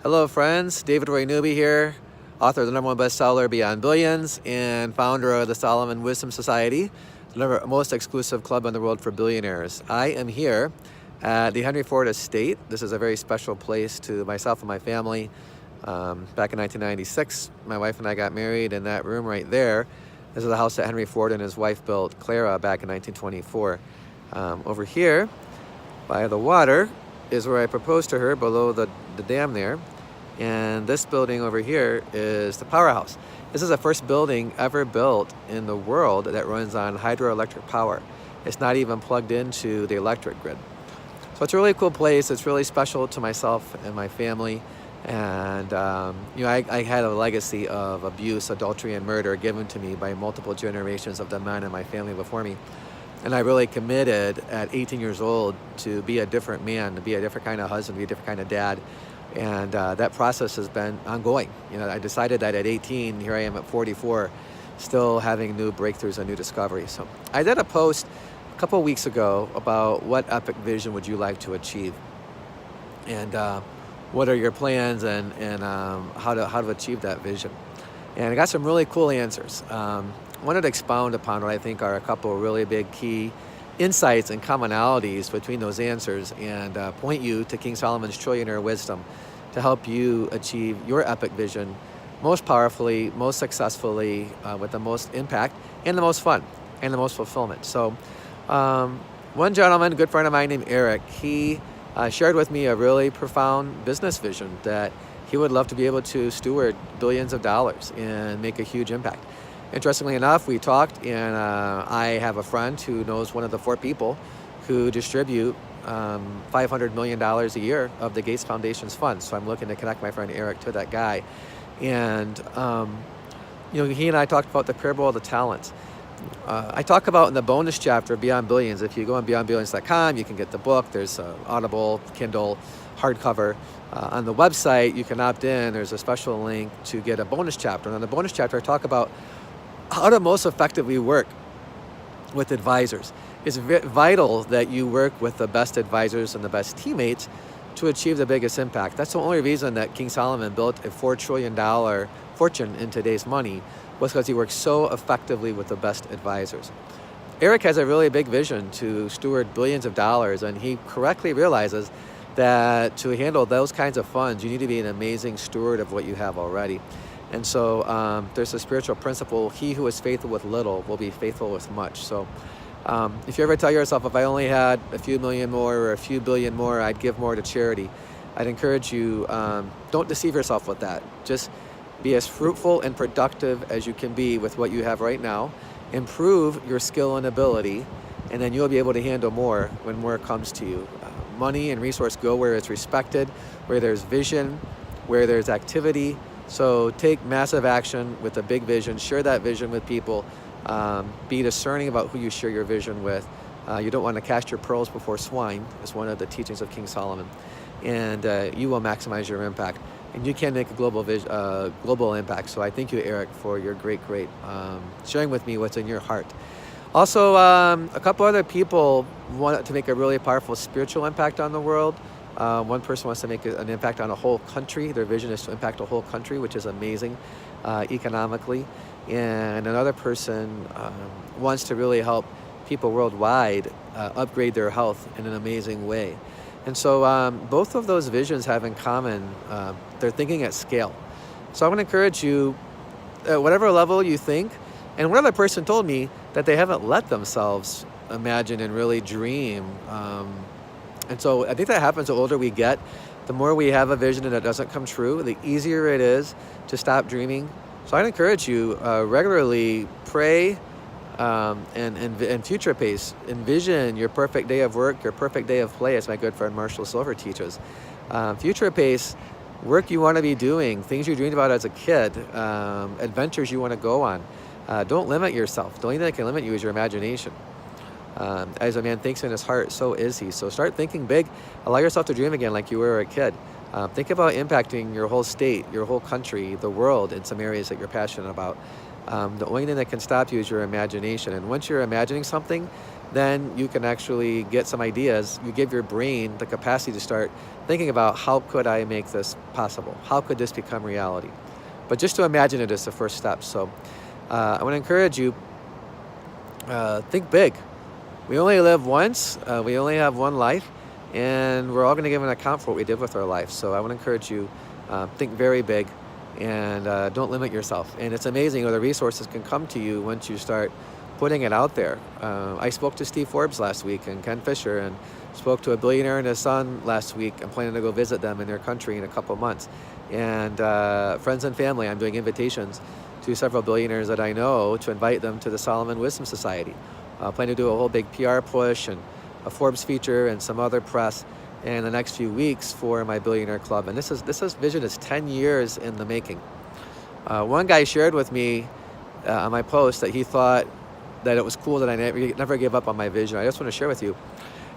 Hello friends, David Roy Newby here, author of the #1 bestseller Beyond Billions and founder of the Solomon Wisdom Society, the most exclusive club in the world for billionaires. I am here at the Henry Ford Estate. This is a very special place to myself and my family. Back in 1996, my wife and I got married in that room right there. This is the house that Henry Ford and his wife built, Clara, back in 1924. Over here, by the water, is where I proposed to her below the dam there. And this building over here is the powerhouse. This is the first building ever built in the world that runs on hydroelectric power. It's not even plugged into the electric grid. So it's a really cool place. It's really special to myself and my family. And I had a legacy of abuse, adultery, and murder given to me by multiple generations of the men in my family before me. And I really committed at 18 years old to be a different man, to be a different kind of husband, be a different kind of dad. And that process has been ongoing. I decided that at 18, here I am at 44, still having new breakthroughs and new discoveries. So I did a post a couple of weeks ago about what epic vision would you like to achieve, and what are your plans, and how to achieve that vision. And I got some really cool answers. I wanted to expound upon what I think are a couple of really big key insights and commonalities between those answers, and point you to King Solomon's trillionaire wisdom to help you achieve your epic vision most powerfully, most successfully, with the most impact and the most fun and the most fulfillment. So one gentleman, a good friend of mine named Eric, he shared with me a really profound business vision that he would love to be able to steward billions of dollars and make a huge impact. Interestingly enough, we talked, and I have a friend who knows one of the 4 people who distribute $500 million a year of the Gates Foundation's funds. So I'm looking to connect my friend Eric to that guy. And he and I talked about the parable of the talents. I talk about in the bonus chapter, Beyond Billions. If you go on beyondbillions.com, you can get the book. There's Audible, Kindle, hardcover. On the website, you can opt in. There's a special link to get a bonus chapter. And on the bonus chapter, I talk about how to most effectively work with advisors. It's vital that you work with the best advisors and the best teammates to achieve the biggest impact. That's the only reason that King Solomon built a $4 trillion fortune in today's money, was because he works so effectively with the best advisors. Eric has a really big vision to steward billions of dollars, and he correctly realizes that to handle those kinds of funds, you need to be an amazing steward of what you have already. And so there's a spiritual principle: he who is faithful with little will be faithful with much. So if you ever tell yourself, if I only had a few million more or a few billion more, I'd give more to charity, I'd encourage you, don't deceive yourself with that. Just be as fruitful and productive as you can be with what you have right now. Improve your skill and ability, and then you'll be able to handle more when more comes to you. Money and resource go where it's respected, where there's vision, where there's activity. So take massive action with a big vision. Share that vision with people. Be discerning about who you share your vision with. You don't want to cast your pearls before swine, is one of the teachings of King Solomon. And you will maximize your impact. And you can make a global impact. So I thank you, Eric, for your great sharing with me what's in your heart. Also, a couple other people want to make a really powerful spiritual impact on the world. One person wants to make an impact on a whole country. Their vision is to impact a whole country, which is amazing economically. And another person wants to really help people worldwide upgrade their health in an amazing way. And so both of those visions have in common, they're thinking at scale. So I want to encourage you, at whatever level you think. And one other person told me that they haven't let themselves imagine and really dream. And so I think that happens the older we get. The more we have a vision and it doesn't come true, the easier it is to stop dreaming. So I'd encourage you, regularly pray and future pace. Envision your perfect day of work, your perfect day of play, as my good friend Marshall Silver teaches. Future pace, work you want to be doing, things you dreamed about as a kid, adventures you want to go on. Don't limit yourself. The only thing that can limit you is your imagination. As a man thinks in his heart, so is he. So start thinking big. Allow yourself to dream again like you were a kid. Think about impacting your whole state, your whole country, the world in some areas that you're passionate about. The only thing that can stop you is your imagination. And once you're imagining something, then you can actually get some ideas. You give your brain the capacity to start thinking about, how could I make this possible? How could this become reality? But just to imagine it is the first step. So I want to encourage you, think big. We only live once, we only have one life, and we're all going to give an account for what we did with our life. So I want to encourage you, think very big, and don't limit yourself. And it's amazing how the resources can come to you once you start putting it out there. I spoke to Steve Forbes last week and Ken Fisher, and spoke to a billionaire and his son last week. I'm planning to go visit them in their country in a couple months. And friends and family, I'm doing invitations to several billionaires that I know to invite them to the Solomon Wisdom Society. I plan to do a whole big PR push and a Forbes feature and some other press in the next few weeks for my billionaire club. And this vision is 10 years in the making. One guy shared with me on my post that he thought that it was cool that I never gave up on my vision. I just want to share with you,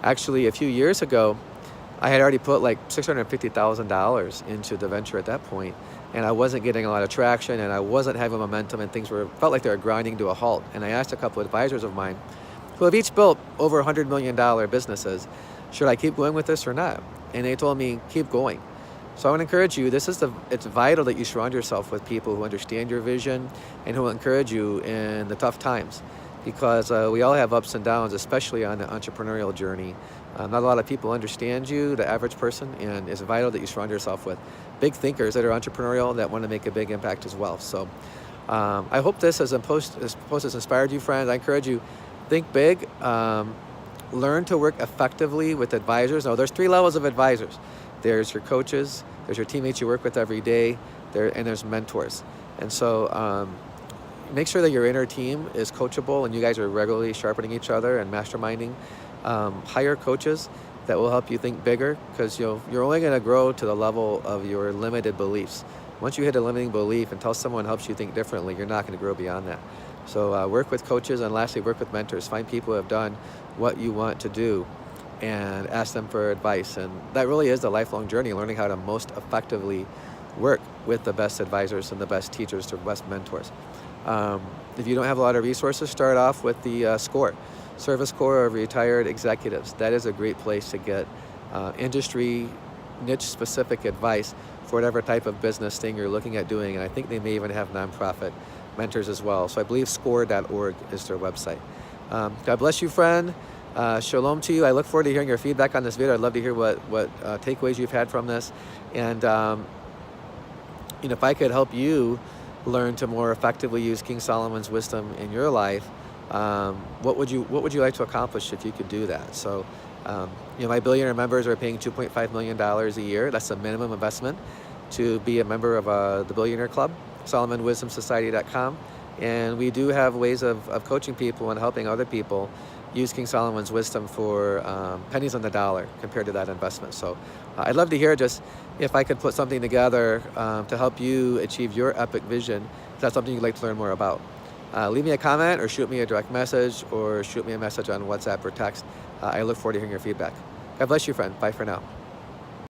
actually a few years ago, I had already put like $650,000 into the venture at that point, and I wasn't getting a lot of traction, and I wasn't having momentum, and things felt like they were grinding to a halt. And I asked a couple of advisors of mine who have each built over $100 million businesses, should I keep going with this or not? And they told me, keep going. So I want to encourage you, it's vital that you surround yourself with people who understand your vision and who will encourage you in the tough times, because we all have ups and downs, especially on the entrepreneurial journey. Not a lot of people understand you, the average person, and it's vital that you surround yourself with big thinkers that are entrepreneurial that want to make a big impact as well. So I hope this post has inspired you, friends. I encourage you, think big, learn to work effectively with advisors. Now, there's 3 levels of advisors. There's your coaches, there's your teammates you work with every day, and there's mentors. And so make sure that your inner team is coachable and you guys are regularly sharpening each other and masterminding. Hire coaches that will help you think bigger, because you're only going to grow to the level of your limited beliefs. Once you hit a limiting belief, until someone helps you think differently, you're not going to grow beyond that. So work with coaches, and lastly, work with mentors. Find people who have done what you want to do and ask them for advice. And that really is the lifelong journey, learning how to most effectively work with the best advisors and the best teachers, the best mentors. If you don't have a lot of resources, start off with the SCORE, Service Corps of Retired Executives. That is a great place to get industry niche-specific advice for whatever type of business thing you're looking at doing. And I think they may even have nonprofit mentors as well. So I believe score.org is their website. God bless you, friend. Shalom to you. I look forward to hearing your feedback on this video. I'd love to hear what takeaways you've had from this. And if I could help you learn to more effectively use King Solomon's wisdom in your life, what would you like to accomplish if you could do that? So my billionaire members are paying $2.5 million a year. That's the minimum investment to be a member of the Billionaire Club, SolomonWisdomSociety.com. And we do have ways of coaching people and helping other people use King Solomon's wisdom for pennies on the dollar compared to that investment. So I'd love to hear just if I could put something together to help you achieve your epic vision. If that's something you'd like to learn more about. Leave me a comment or shoot me a direct message or shoot me a message on WhatsApp or text. I look forward to hearing your feedback. God bless you, friend. Bye for now.